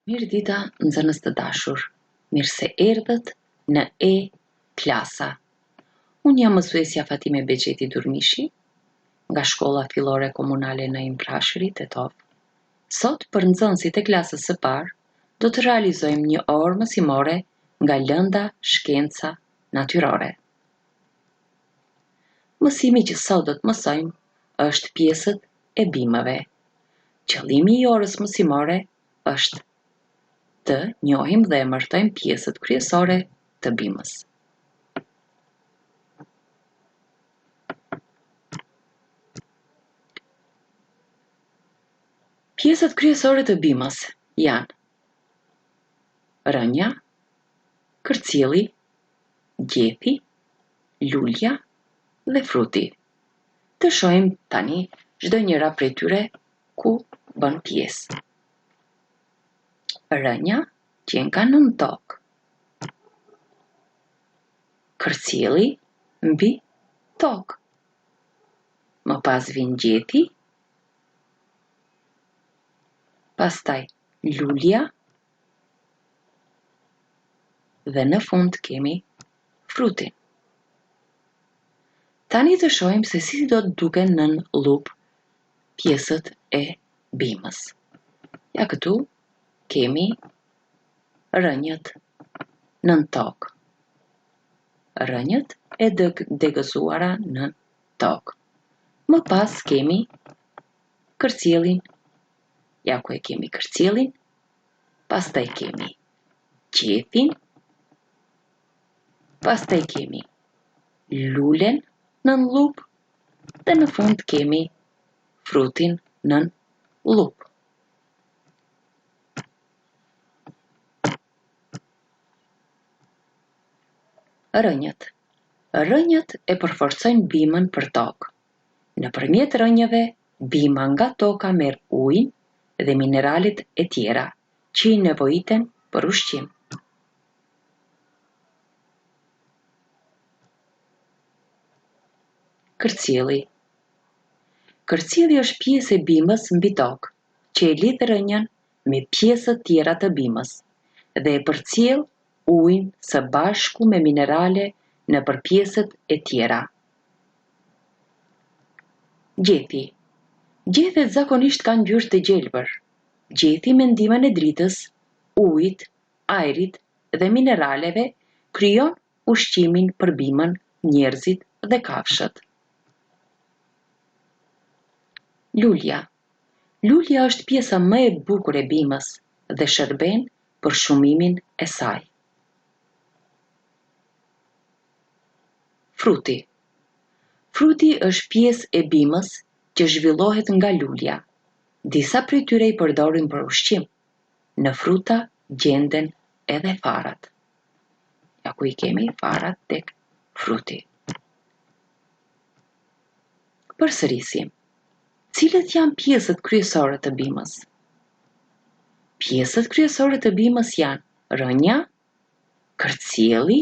Mirë dita, nxënës të dashur. Mirë se erdhët në klasa. Unë jam mësuesja Fatime Bexheti Durmishi, nga shkolla fillore komunale në Imprashëri, Tetov. Sot, për nxënësit e klasës së parë, do të realizojmë një orë mësimore nga lënda shkenca natyrore. Mësimi që sot do të mësojmë është pjesët e bimëve. Qëllimi i orës mësimore është të njohim dhe emërtojmë pjesët kryesore të bimës. Pjesët kryesore të bimës janë rënja, kërcjeli, gjepi, lulja dhe fruti. Të shohim tani çdo njëra prej tyre ku bën pjesë. Rënja qen ka nën tokë. Kërcjeli mbi tokë. Më pas vjen gjepi, pastaj lulja dhe në fund kemi frutin. Tani të shohim se si do të duken nën lup pjesët e bimës. Ja këtu kemi rënjët nën tokë. Rënjët e degëzuara nën tokë. Më pas kemi kërcjellin. Ja ku e kemi kërcjellin. Pastaj kemi qepin. Pastaj kemi lulen nën lup dhe në fund kemi frutin nën lup. Rënjët. Rënjët e përforcojnë bimën për tokë. Nëpërmjet rënjëve, bima nga toka merr ujin dhe mineralet e tjera që i nevojiten për ushqim. Kërcjeli. Kërcjeli është pjesë e bimës mbi tokë, që e lidh rënjën me pjesët tjera të bimës dhe e përcjell ujin së bashku me minerale nëpër pjesët e tjera. Gjepi. Gjethet zakonisht kanë ngjyrë të gjelbër. Gjeti me ndihmën e dritës, ujit, ajrit dhe mineraleve krijon ushqimin për bimën, njerëzit dhe kafshët. Lulja. Lulja është pjesa më e bukur e bimës dhe shërben për shumimin e saj. Fruti. Fruti është pjesë e bimës që zhvillohet nga lulja. Disa prej tyre i përdorin për ushqim. Në fruta gjenden edhe farat. Ja ku i kemi farat tek fruti. Përsërisim. Cilët janë pjesët kryesore të bimës? Pjesët kryesore të bimës janë rënja, kërcjeli,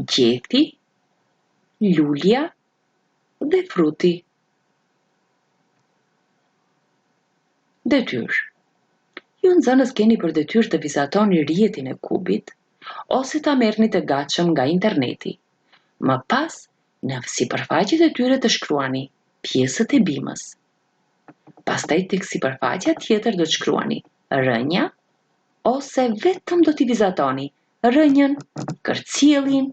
gjepi, lulja dhe fruti. Detyrë. Ju nxënës keni për detyrë të vizatoni rrjetin e kubit ose ta merrni të gatshëm nga interneti. Më pas, në sipërfaqet e tyre të shkruani pjesët e bimës. Pastaj tek sipërfaqja tjetër do të shkruani rënja ose vetëm do t'i vizatoni rënjën, kërcjellin,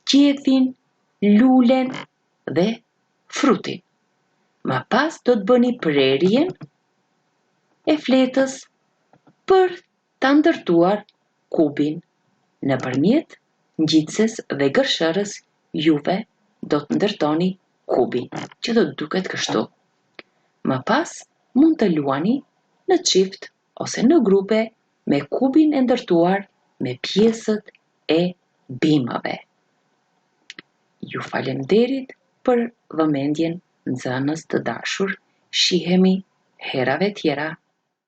gjepin, lulen dhe frutin. Më pas do të bëni prerjen e fletës për ta ndërtuar kubin. Nëpërmjet ngjitses dhe gërshërës juve do të ndërtoni kubin, që do të duket kështu. Më pas mund të luani në çift ose në grupe me kubin e ndërtuar me pjesët e bimëve. Ju falenderit për vëmendjen, nxënës të dashur. Shihemi herave tjera.